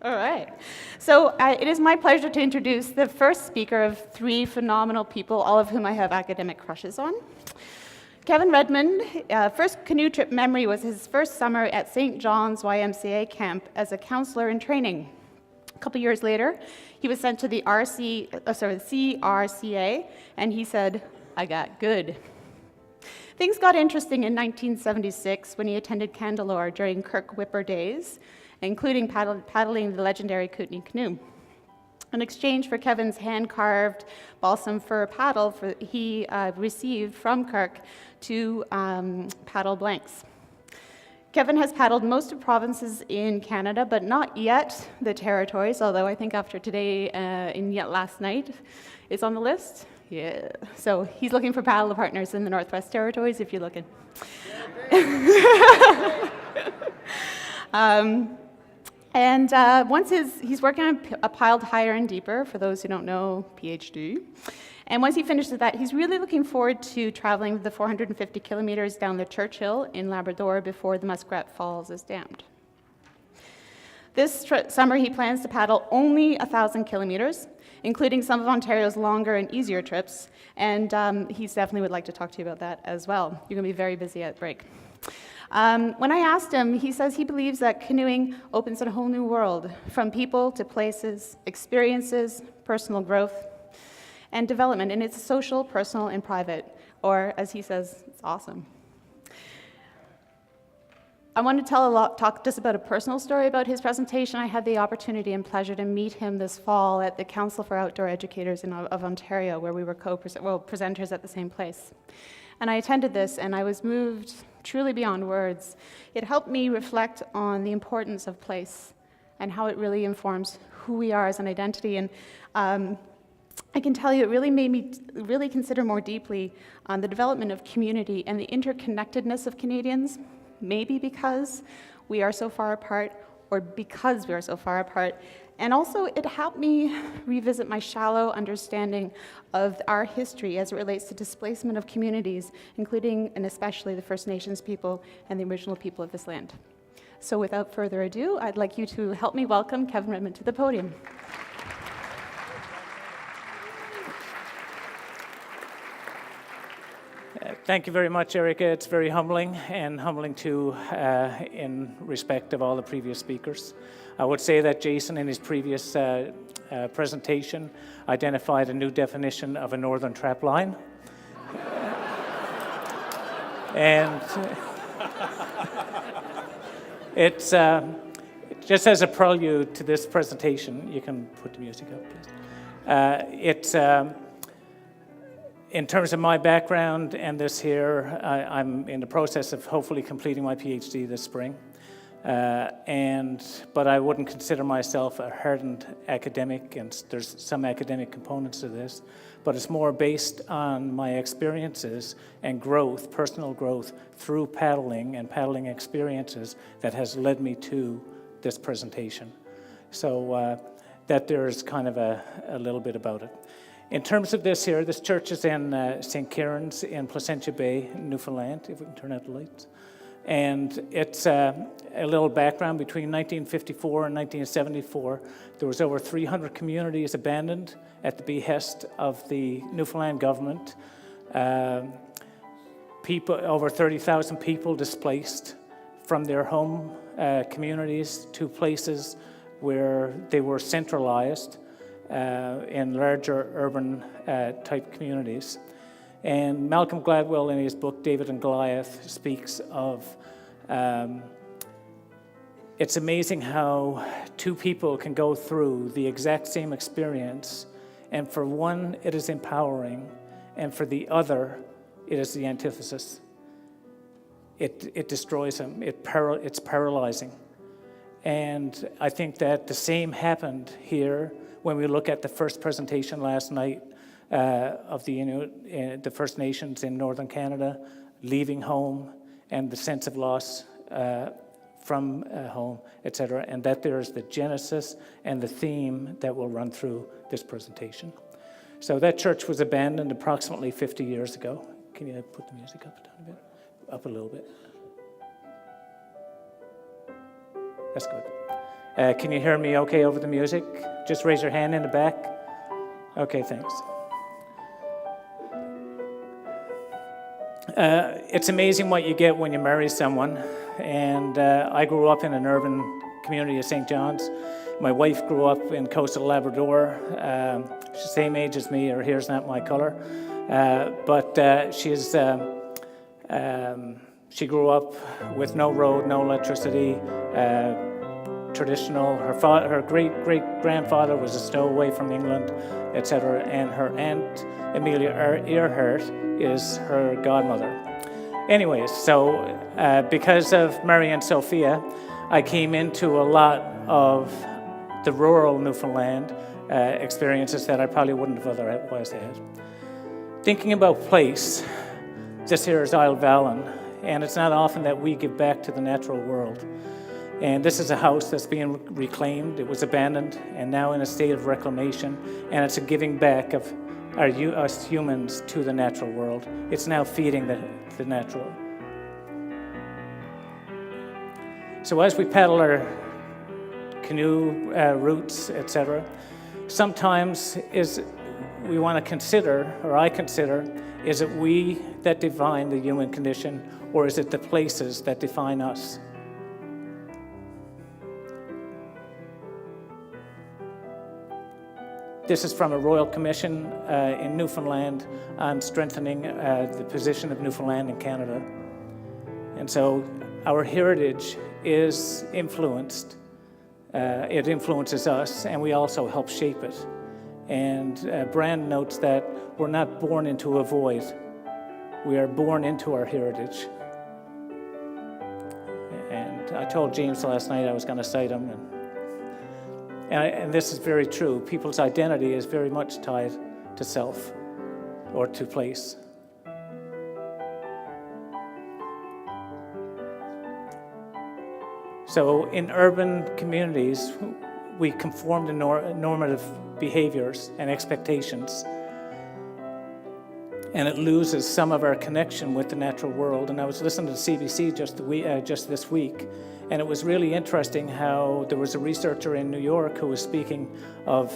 All right. So it is my pleasure to introduce the first speaker of three phenomenal people, all of whom I have academic crushes on. Kevin Redmond, first canoe trip memory was his first summer at St. John's YMCA camp as a counselor in training. A couple years later, he was sent to the CRCA, and he said, "I got good." Things got interesting in 1976 when he attended Candelore during Kirk Whipper days, including paddling the legendary Kootenai canoe. In exchange for Kevin's hand-carved balsam fir paddle, he received from Kirk two paddle blanks. Kevin has paddled most of provinces in Canada, but not yet the territories, although I think after today and yet last night it's on the list. Yeah. So he's looking for paddle partners in the Northwest Territories if you're looking. He's working on a piled higher and deeper, for those who don't know, PhD. And once he finishes that, he's really looking forward to traveling the 450 kilometers down the Churchill in Labrador before the Muskrat Falls is dammed. This summer, he plans to paddle only 1,000 kilometers, including some of Ontario's longer and easier trips, and he definitely would like to talk to you about that as well. You're going to be very busy at break. When I asked him, he says he believes that canoeing opens a whole new world, from people to places, experiences, personal growth, and development, and it's social, personal, and private, or as he says, it's awesome. I want to talk just about a personal story about his presentation. I had the opportunity and pleasure to meet him this fall at the Council for Outdoor Educators of Ontario, where we were presenters at the same place. And I attended this, and I was moved truly beyond words. It helped me reflect on the importance of place and how it really informs who we are as an identity. And I can tell you it really made me really consider more deeply on the development of community and the interconnectedness of Canadians, maybe because we are so far apart or because we are so far apart. And also it helped me revisit my shallow understanding of our history as it relates to displacement of communities, including and especially the First Nations people and the original people of this land. So without further ado, I'd like you to help me welcome Kevin Redmond to the podium. Thank you very much, Erica. It's very humbling, and humbling too in respect of all the previous speakers. I would say that Jason, in his previous presentation, identified a new definition of a northern trap line. And it's just as a prelude to this presentation, you can put the music up, please. In terms of my background and this here, I'm in the process of hopefully completing my PhD this spring. But I wouldn't consider myself a hardened academic, and there's some academic components to this, but it's more based on my experiences and growth, personal growth, through paddling and paddling experiences that has led me to this presentation. So that there's kind of a little bit about it. In terms of this here, this church is in St. Kieran's in Placentia Bay, Newfoundland, if we can turn out the lights. And it's a little background. Between 1954 and 1974, there was over 300 communities abandoned at the behest of the Newfoundland government. Over 30,000 people displaced from their home communities to places where they were centralized in larger urban type communities. And Malcolm Gladwell, in his book David and Goliath, speaks of it's amazing how two people can go through the exact same experience, and for one it is empowering, and for the other it is the antithesis. It destroys him. It's paralyzing. And I think that the same happened here when we look at the first presentation last night of the Inuit, the First Nations in Northern Canada, leaving home and the sense of loss from home, etc., and that there is the genesis and the theme that will run through this presentation. So that church was abandoned approximately 50 years ago. Can you put the music up a tiny bit? Up a little bit. That's good. Can you hear me okay over the music? Just raise your hand in the back. Okay, thanks. It's amazing what you get when you marry someone. And I grew up in an urban community of St. John's. My wife grew up in coastal Labrador. She's the same age as me. Her hair's not my color. But she grew up with no road, no electricity, traditional. Her great-great-grandfather was a stowaway from England, etc. And her aunt, Amelia Earhart, is her godmother. Anyways, so because of Mary and Sophia, I came into a lot of the rural Newfoundland experiences that I probably wouldn't have otherwise had. Thinking about place, this here is Isle Vallon, and it's not often that we give back to the natural world. And this is a house that's being reclaimed. It was abandoned and now in a state of reclamation, and it's a giving back of us humans to the natural world. It's now feeding the natural. So as we paddle our canoe routes, etc., sometimes we want to consider, or I consider, is it we that define the human condition, or is it the places that define us? This is from a Royal Commission in Newfoundland on strengthening the position of Newfoundland in Canada. And so our heritage is influenced. It influences us, and we also help shape it. And Brand notes that we're not born into a void. We are born into our heritage. And I told James last night I was going to cite him. And this is very true. People's identity is very much tied to self or to place. So in urban communities, we conform to normative behaviors and expectations, and it loses some of our connection with the natural world. And I was listening to CBC just this week, and it was really interesting how there was a researcher in New York who was speaking of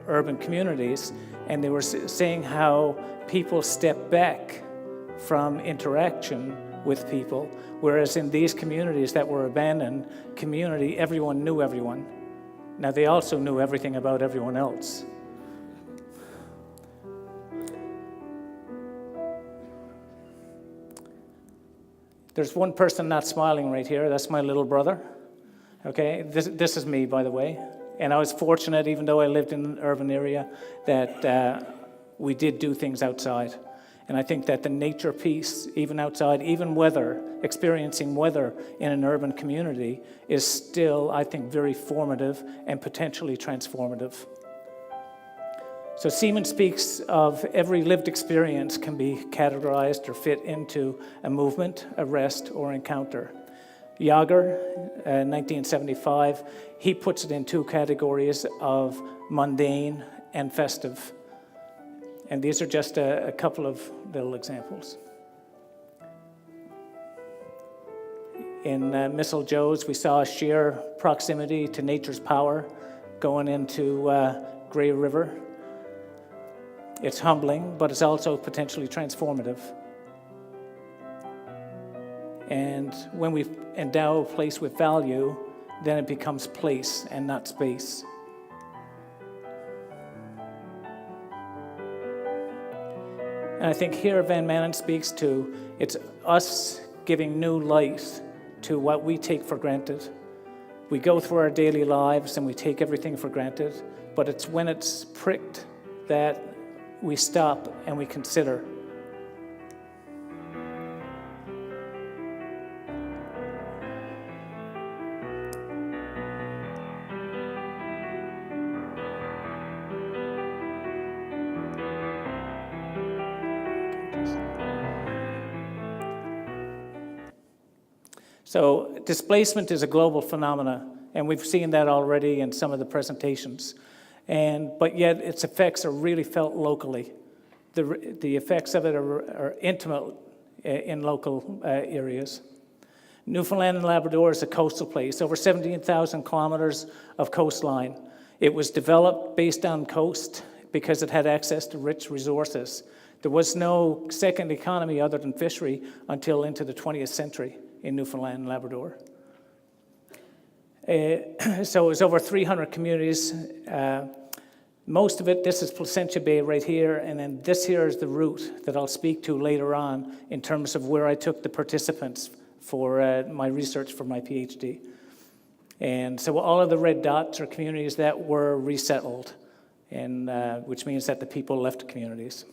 urban communities, and they were saying how people step back from interaction with people, whereas in these communities that were abandoned, everyone knew everyone. Now, they also knew everything about everyone else. There's one person not smiling right here. That's my little brother. Okay, this is me, by the way. And I was fortunate, even though I lived in an urban area, that we did do things outside. And I think that the nature piece, even outside, even experiencing weather in an urban community is still, I think, very formative and potentially transformative. So Seaman speaks of every lived experience can be categorized or fit into a movement, a rest, or encounter. Yager, 1975, he puts it in two categories of mundane and festive. And these are just a couple of little examples. In Missile Joe's, we saw a sheer proximity to nature's power going into Grey River. It's humbling, but it's also potentially transformative. And when we endow a place with value, then it becomes place and not space. And I think here Van Manen speaks to, it's us giving new life to what we take for granted. We go through our daily lives and we take everything for granted, but it's when it's pricked that we stop and we consider. So displacement is a global phenomena, and we've seen that already in some of the presentations. But yet its effects are really felt locally. The effects of it are intimate in local areas. Newfoundland and Labrador is a coastal place, over 17,000 kilometers of coastline. It was developed based on coast because it had access to rich resources. There was no second economy other than fishery until into the 20th century in Newfoundland and Labrador. So it was over 300 communities. Most of it, this is Placentia Bay right here, and then this here is the route that I'll speak to later on in terms of where I took the participants for my research for my PhD. And so all of the red dots are communities that were resettled, and which means that the people left the communities.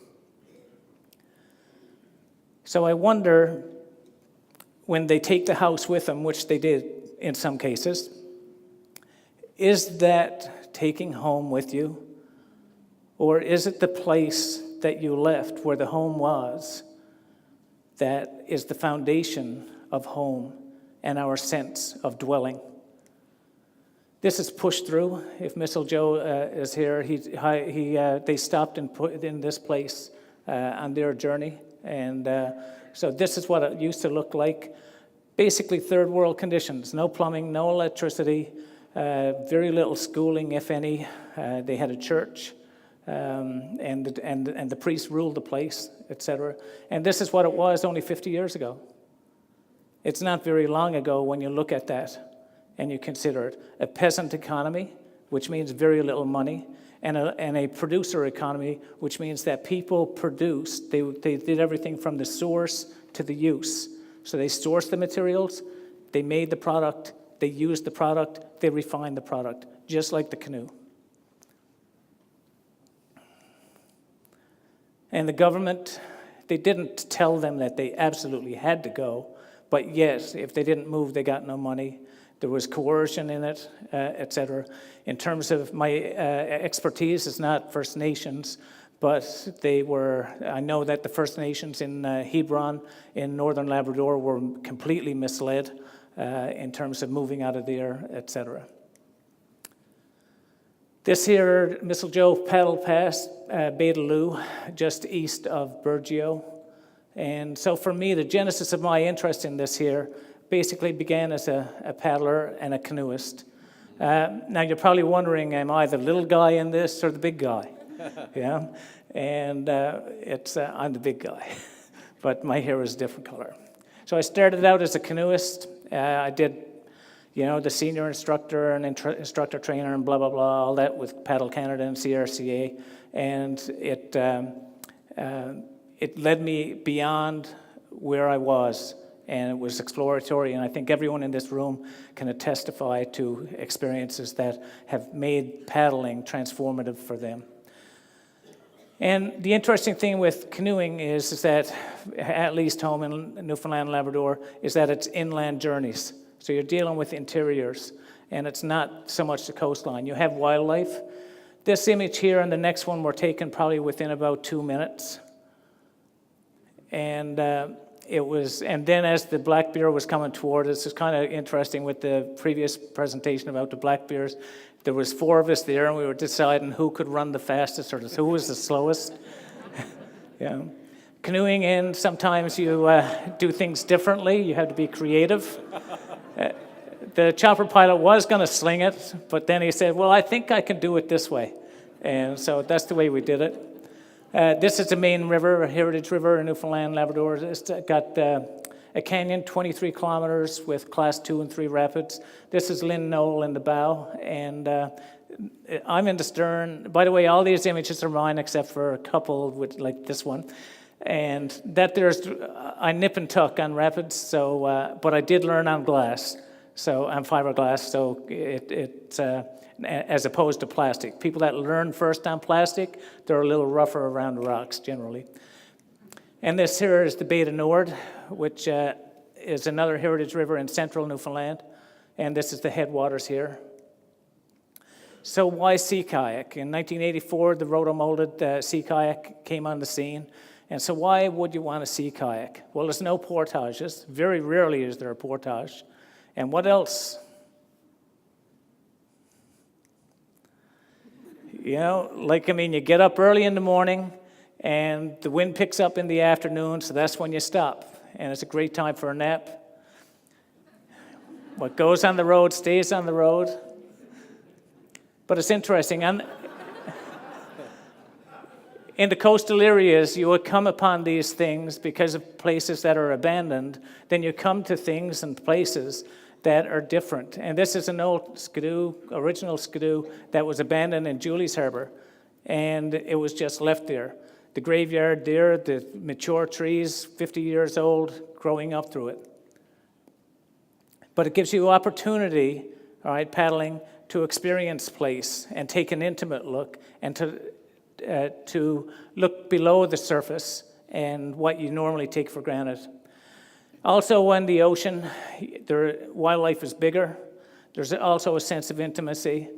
So I wonder, when they take the house with them, which they did in some cases, is that taking home with you? Or is it the place that you left, where the home was, that is the foundation of home and our sense of dwelling? This is pushed through. If Missile Joe is here, they stopped and put in this place on their journey. And so this is what it used to look like. Basically third world conditions, no plumbing, no electricity, very little schooling, if any. They had a church. And the priest ruled the place, etc. And this is what it was only 50 years ago. It's not very long ago when you look at that and you consider it. A peasant economy, which means very little money, and a producer economy, which means that people produced. They did everything from the source to the use. So they sourced the materials, they made the product, they used the product, they refined the product, just like the canoe. And the government, they didn't tell them that they absolutely had to go, but yes, if they didn't move, they got no money. There was coercion in it, etc. In terms of my expertise, it's not First Nations, but I know that the First Nations in Hebron in northern Labrador were completely misled in terms of moving out of there, etc. This here, Missile Joe paddled past Bay de Lou, just east of Burgeo. And so for me, the genesis of my interest in this here basically began as a paddler and a canoeist. Now you're probably wondering, am I the little guy in this or the big guy? Yeah, and I'm the big guy, but my hair is a different color. So I started out as a canoeist. I did the senior instructor and instructor trainer and blah, blah, blah, all that with Paddle Canada and CRCA. And it led me beyond where I was, and it was exploratory. And I think everyone in this room can testify to experiences that have made paddling transformative for them. And the interesting thing with canoeing is that, at least home in Newfoundland and Labrador, is that it's inland journeys. So you're dealing with interiors, and it's not so much the coastline. You have wildlife. This image here and the next one were taken probably within about 2 minutes. And and then as the black bear was coming toward us, it's kind of interesting with the previous presentation about the black bears. There was 4 of us there, and we were deciding who could run the fastest or who was the slowest. Yeah. Canoeing in, sometimes you do things differently. You have to be creative. The chopper pilot was going to sling it, but then he said, well, I think I can do it this way. And so that's the way we did it. This is the main river, a heritage river in Newfoundland, Labrador. It's got a canyon, 23 kilometers with class 2 and 3 rapids. This is Lynn Knoll in the bow, and I'm in the stern. By the way, all these images are mine except for a couple with like this one. And that I nip and tuck on rapids, so but I did learn on glass, so on fiberglass, so it's as opposed to plastic. People that learn first on plastic, they're a little rougher around the rocks generally. And this here is the Bay de Nord, which is another heritage river in central Newfoundland, and this is the headwaters here. So why sea kayak? In 1984, the rotomolded sea kayak came on the scene. And so why would you want a sea kayak? Well, there's no portages. Very rarely is there a portage. And what else? You get up early in the morning, and the wind picks up in the afternoon, so that's when you stop. And it's a great time for a nap. What goes on the road stays on the road. But it's interesting. And in the coastal areas, you would come upon these things because of places that are abandoned. Then you come to things and places that are different. And this is an old skidoo, original skidoo, that was abandoned in Julie's Harbor. And it was just left there. The graveyard there, the mature trees, 50 years old, growing up through it. But it gives you opportunity, all right, paddling, to experience place and take an intimate look and to look below the surface and what you normally take for granted. Also, on the ocean, wildlife is bigger. There's also a sense of intimacy.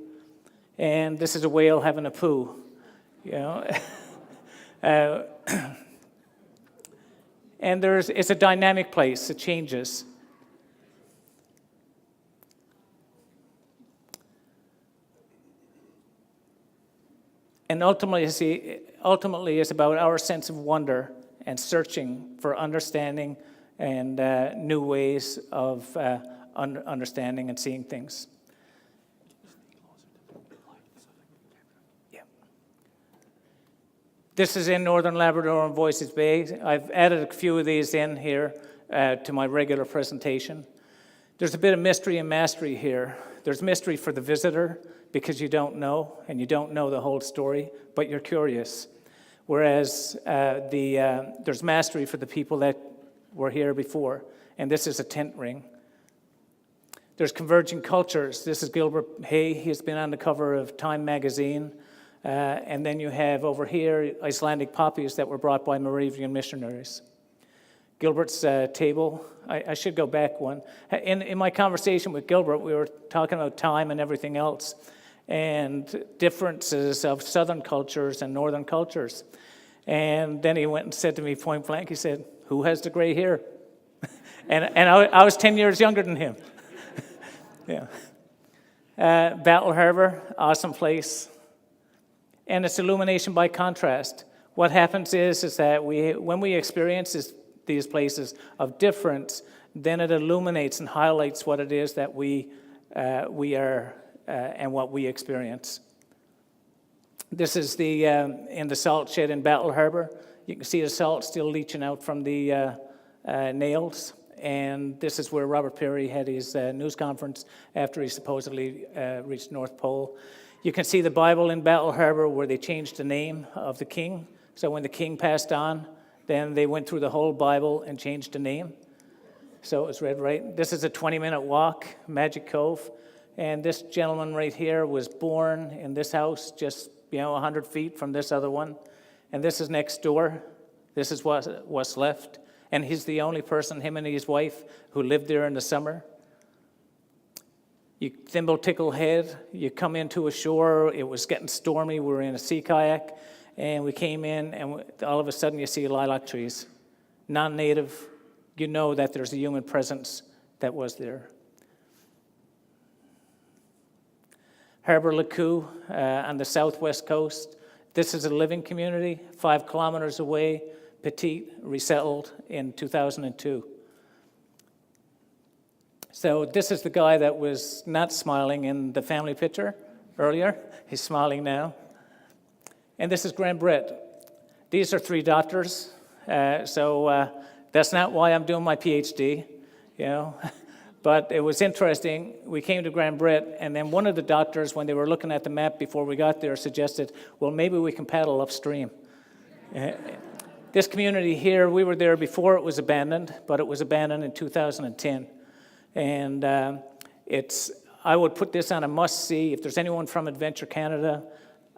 And this is a whale having a poo, you know. And it's a dynamic place. It changes. And ultimately, it's about our sense of wonder and searching for understanding and new ways of understanding and seeing things. Yeah. This is in Northern Labrador and Voisey's Bay. I've added a few of these in here to my regular presentation. There's a bit of mystery and mastery here. There's mystery for the visitor, because you don't know, and you don't know the whole story, but you're curious. Whereas there's mastery for the people that were here before, and this is a tent ring. There's Converging Cultures. This is Gilbert Hay. He's been on the cover of Time magazine. And then you have over here Icelandic poppies that were brought by Moravian missionaries. Gilbert's table, I should go back one. In my conversation with Gilbert, we were talking about time and everything else, and differences of southern cultures and northern cultures. And then he went and said to me point blank, he said, "Who has the gray hair?" and I was 10 years younger than him. Yeah. Battle Harbor, awesome place. And it's illumination by contrast. What happens is that when we experience these places of difference, then it illuminates and highlights what it is that we are and what we experience. This is in the salt shed in Battle Harbor. You can see the salt still leaching out from the nails. And this is where Robert Peary had his news conference after he supposedly reached North Pole. You can see the Bible in Battle Harbor where they changed the name of the king. So when the king passed on, then they went through the whole Bible and changed the name. So it was read right. This is a 20-minute walk, Magic Cove. And this gentleman right here was born in this house, just 100 feet from this other one. And this is next door. This is what's left. And he's the only person, him and his wife, who lived there in the summer. You thimble tickle head, you come into a shore, it was getting stormy, we were in a sea kayak, and we came in, and all of a sudden you see lilac trees. Non-native, you know that there's a human presence that was there. Harbor Laku on the southwest coast. This is a living community, 5 kilometers away, petite, resettled in 2002. So this is the guy that was not smiling in the family picture earlier. He's smiling now. And this is Grand Brett. These are 3 doctors. So that's not why I'm doing my PhD, But it was interesting. We came to Grand Brett, and then one of the doctors, when they were looking at the map before we got there, suggested, well, maybe we can paddle upstream. This community here, we were there before it was abandoned, but it was abandoned in 2010. And I would put this on a must-see. If there's anyone from Adventure Canada,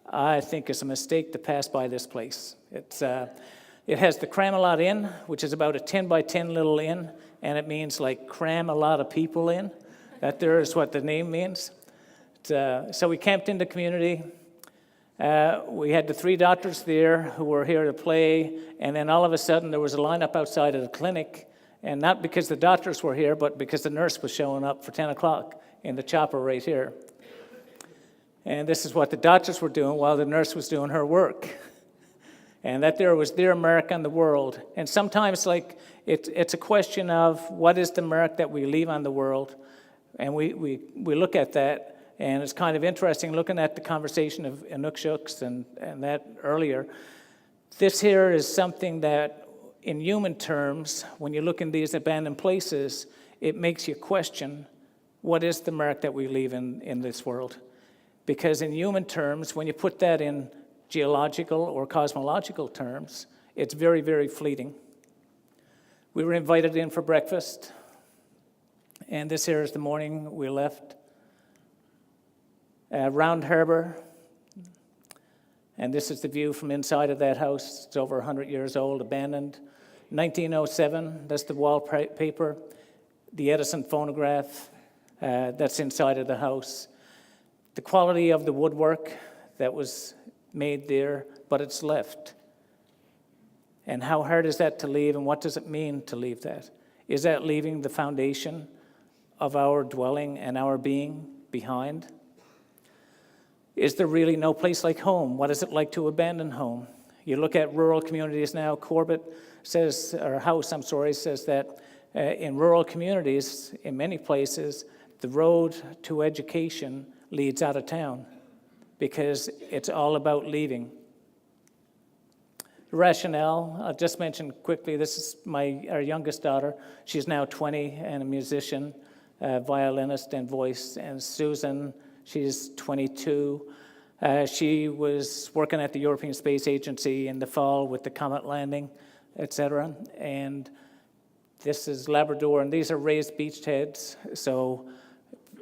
I think it's a mistake to pass by this place. It has the Cram-A-Lot Inn, which is about a 10 by 10 little inn, and it means like cram a lot of people in. That there is what the name means. So we camped in the community. We had the 3 doctors there who were here to play, and then all of a sudden there was a lineup outside of the clinic, and not because the doctors were here, but because the nurse was showing up for 10 o'clock in the chopper right here. And this is what the doctors were doing while the nurse was doing her work. And that there was their mark on the world. And sometimes, it's a question of what is the mark that we leave on the world And we look at that, and it's kind of interesting looking at the conversation of Inukshuk's and that earlier. This here is something that, in human terms, when you look in these abandoned places, it makes you question, what is the mark that we leave in this world? Because in human terms, when you put that in geological or cosmological terms, it's very, very fleeting. We were invited in for breakfast, and this here is the morning we left. Round Harbour, and this is the view from inside of that house. It's over 100 years old, abandoned. 1907, that's the wallpaper. The Edison phonograph, that's inside of the house. The quality of the woodwork that was made there, but it's left. And how hard is that to leave, and what does it mean to leave that? Is that leaving the foundation of our dwelling and our being behind? Is there really no place like home? What is it like to abandon home? You look at rural communities now. Corbett says, or House, I'm sorry, says that in rural communities, in many places, the road to education leads out of town because it's all about leaving. The rationale, I'll just mention quickly, this is our youngest daughter. She's now 20 and a musician, violinist and voice. And Susan, she's 22. She was working at the European Space Agency in the fall with the comet landing, etc. And this is Labrador, and these are raised beachheads. So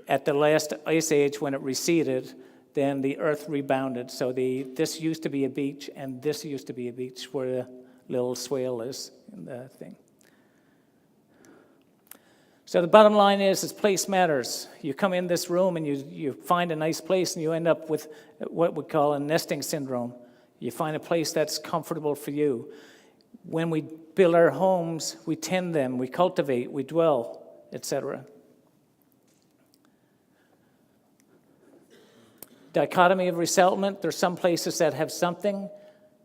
at the last ice age, when it receded, then the earth rebounded. So this used to be a beach, and this used to be a beach where the little swale is in the thing. So the bottom line is place matters. You come in this room and you find a nice place, and you end up with what we call a nesting syndrome. You find a place that's comfortable for you. When we build our homes, we tend them, we cultivate, we dwell, etc. Dichotomy of resettlement. There's some places that have something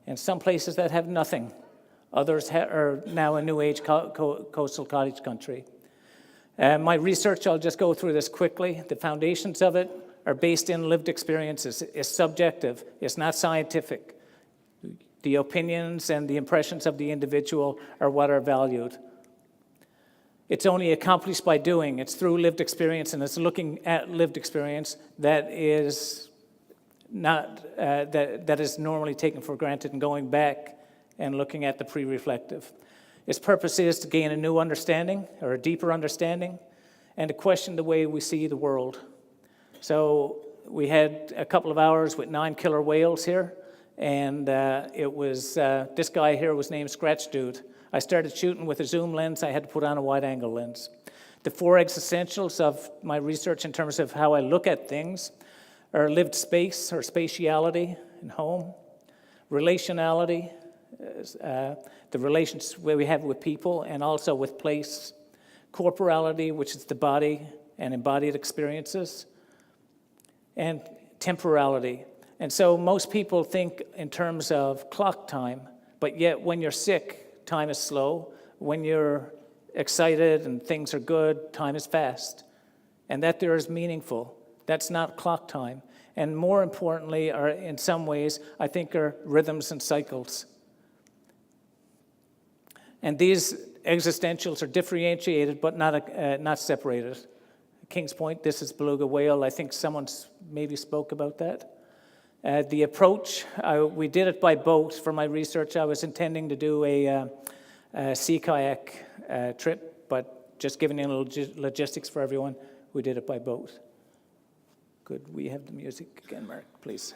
and some places that have nothing. Others are now a new age coastal cottage country. My research, I'll just go through this quickly. The foundations of it are based in lived experiences. It's subjective. It's not scientific. The opinions and the impressions of the individual are what are valued. It's only accomplished by doing. It's through lived experience, and it's looking at lived experience that is not that is normally taken for granted, and going back and looking at the pre-reflective. Its purpose is to gain a new understanding or a deeper understanding and to question the way we see the world. So we had a couple of hours with 9 killer whales here, and it was, this guy here was named Scratch Dude. I started shooting with a zoom lens. I had to put on a wide-angle lens. The 4 existentials of my research in terms of how I look at things are lived space or spatiality and home, relationality, the relations where we have with people and also with place, corporality, which is the body and embodied experiences, and temporality. And so most people think in terms of clock time, but yet when you're sick, time is slow. When you're excited and things are good, time is fast. And that there is meaningful. That's not clock time. And more importantly, are in some ways, I think, are rhythms and cycles. And these existentials are differentiated but not separated. King's Point, this is beluga whale. I think someone maybe spoke about that. The approach, we did it by boat. For my research, I was intending to do a sea kayak trip, but just giving in logistics for everyone, we did it by boat. Could we have the music again, Mark, please?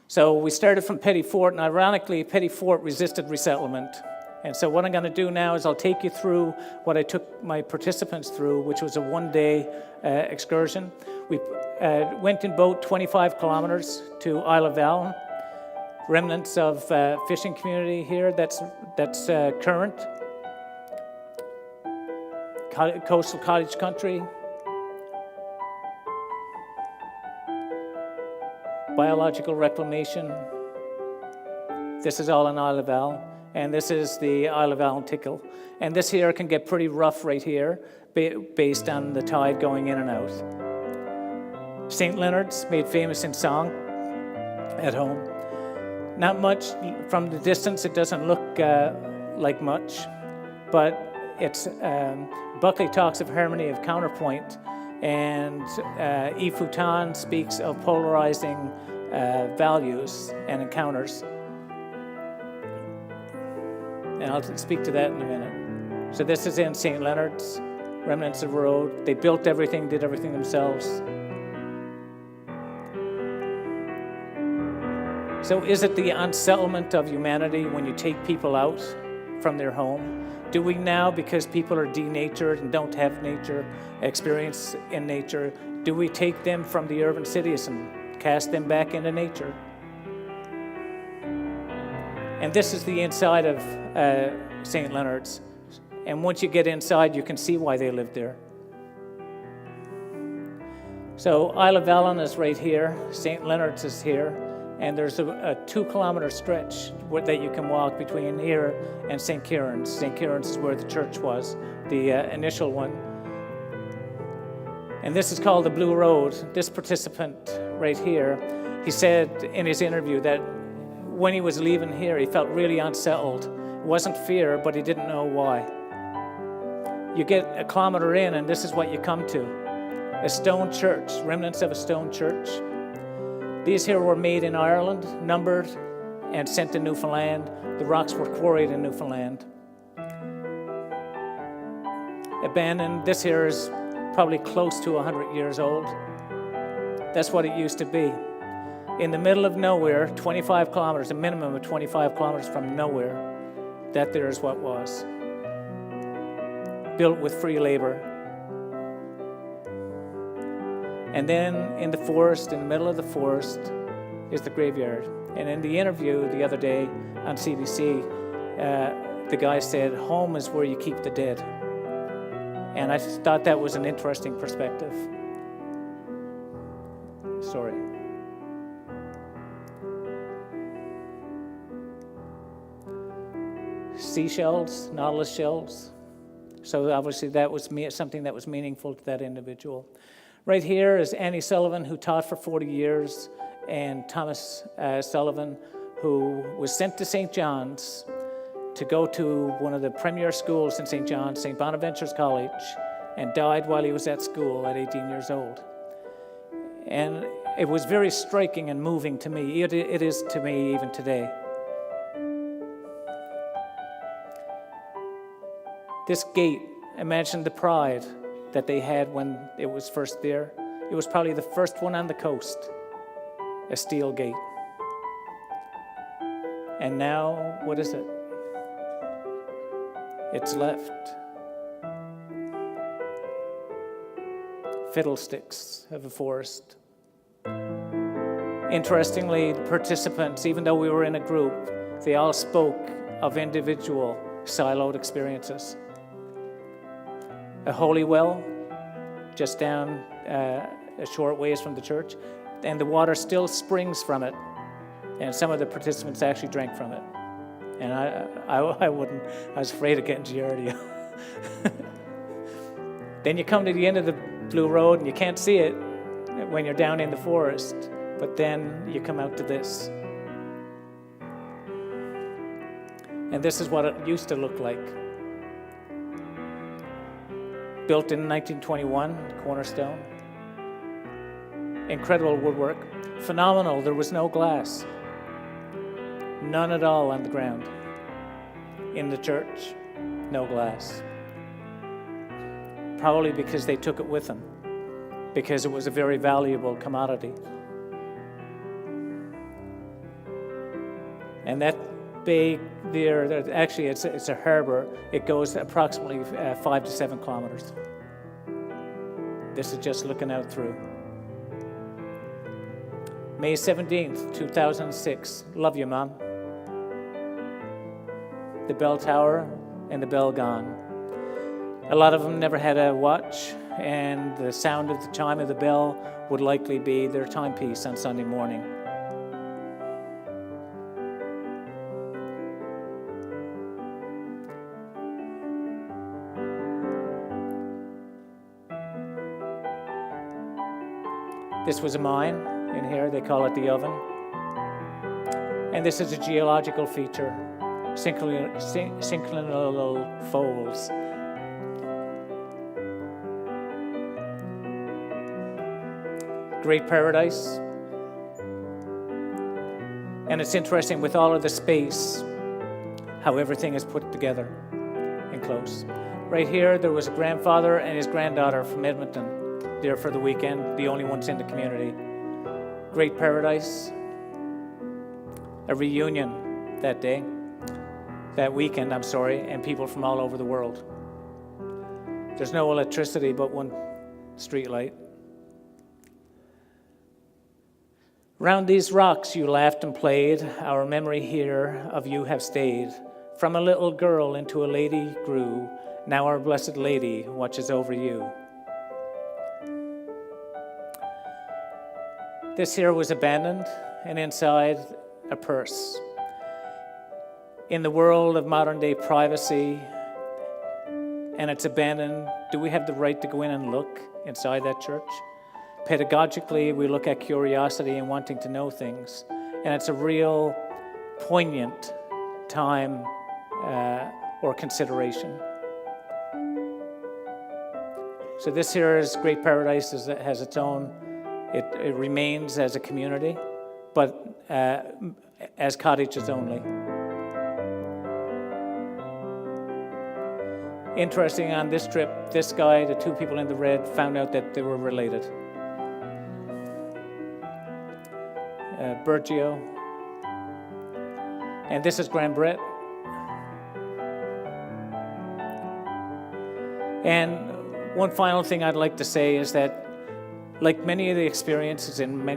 So we started from Petit Fort, and ironically, Petit Fort resisted resettlement. And so what I'm going to do now is I'll take you through what I took my participants through, which was a one-day excursion. We went in boat 25 kilometers to Isle of Val, remnants of fishing community here that's current, coastal cottage country, biological reclamation. This is all in Isle of Val. and this is the Isle of Untitled. And this here can get pretty rough right here, based on the tide going in and out. St. Leonard's, made famous in song at home. Not much from the distance, it doesn't look like much, but it's Buckley talks of harmony of counterpoint, and E. Futon speaks of polarizing values and encounters. And I'll speak to that in a minute. So this is in St. Leonard's, remnants of road. They built everything, did everything themselves. So is it the unsettlement of humanity when you take people out from their home? Do we now, because people are denatured and don't have nature, experience in nature, do we take them from the urban cities and cast them back into nature? And this is the inside of St. Leonard's. And once you get inside, you can see why they lived there. So Isle of Allen is right here. St. Leonard's is here. And there's a 2-kilometer stretch that you can walk between here and St. Kieran's. St. Kieran's is where the church was, the initial one. And this is called the Blue Road. This participant right here, he said in his interview that when he was leaving here, he felt really unsettled. It wasn't fear, but he didn't know why. You get a kilometer in, and this is what you come to. A stone church, remnants of a stone church. These here were made in Ireland, numbered, and sent to Newfoundland. The rocks were quarried in Newfoundland. Abandoned, this here is probably close to 100 years old. That's what it used to be. In the middle of nowhere, 25 kilometers, a minimum of 25 kilometers from nowhere, that there is what was. Built with free labor. And then in the forest, in the middle of the forest, is the graveyard. And in the interview the other day on CBC, the guy said, home is where you keep the dead. And I thought that was an interesting perspective. Sorry. Seashells, nautilus shells. So obviously that was something that was meaningful to that individual. Right here is Annie Sullivan, who taught for 40 years, and Thomas Sullivan, who was sent to St. John's to go to one of the premier schools in St. John's, St. Bonaventure's College, and died while he was at school at 18 years old. And it was very striking and moving to me. It is to me even today. This gate, imagine the pride that they had when it was first there. It was probably the first one on the coast, a steel gate. And now, what is it? It's left. Fiddlesticks of a forest. Interestingly, the participants, even though we were in a group, they all spoke of individual siloed experiences. A holy well, just down a short ways from the church, and the water still springs from it, and some of the participants actually drank from it. And I wouldn't, I was afraid of getting giardia. Then you come to the end of the Blue Road, and you can't see it when you're down in the forest, but then you come out to this. And this is what it used to look like. Built in 1921, cornerstone. Incredible woodwork. Phenomenal, there was no glass. None at all on the ground. In the church, no glass. Probably because they took it with them, because it was a very valuable commodity. And that bay there, actually it's a harbor. It goes approximately 5 to 7 kilometers. This is just looking out through. May 17th, 2006. Love you, Mom. The bell tower and the bell gone. A lot of them never had a watch, and the sound of the chime of the bell would likely be their timepiece on Sunday morning. This was a mine in here. They call it the oven. And this is a geological feature, synclinal folds. Great paradise. And it's interesting with all of the space, how everything is put together and close. Right here, there was a grandfather and his granddaughter from Edmonton there for the weekend, the only ones in the community. Great paradise. A reunion that weekend, and people from all over the world. There's no electricity but one street light. Round these rocks you laughed and played, our memory here of you have stayed. From a little girl into a lady grew, now our blessed lady watches over you. This here was abandoned, and inside a purse. In the world of modern day privacy, and it's abandoned, do we have the right to go in and look inside that church? Pedagogically, we look at curiosity and wanting to know things, and it's a real poignant time or consideration. So this here is Great Paradise, has its own, it remains as a community, but as cottages only. Interesting, on this trip, this guy, the two people in the red, found out that they were related. Bergio. And this is Grand Brett. And one final thing I'd like to say is that, like many of the experiences in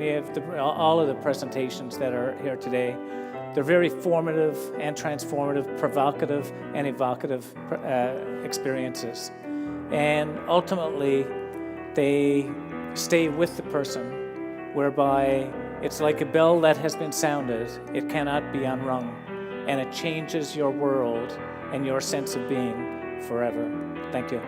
all of the presentations that are here today, they're very formative and transformative, provocative and evocative experiences. And ultimately, they stay with the person, whereby it's like a bell that has been sounded. It cannot be unrung, and it changes your world and your sense of being forever. Thank you.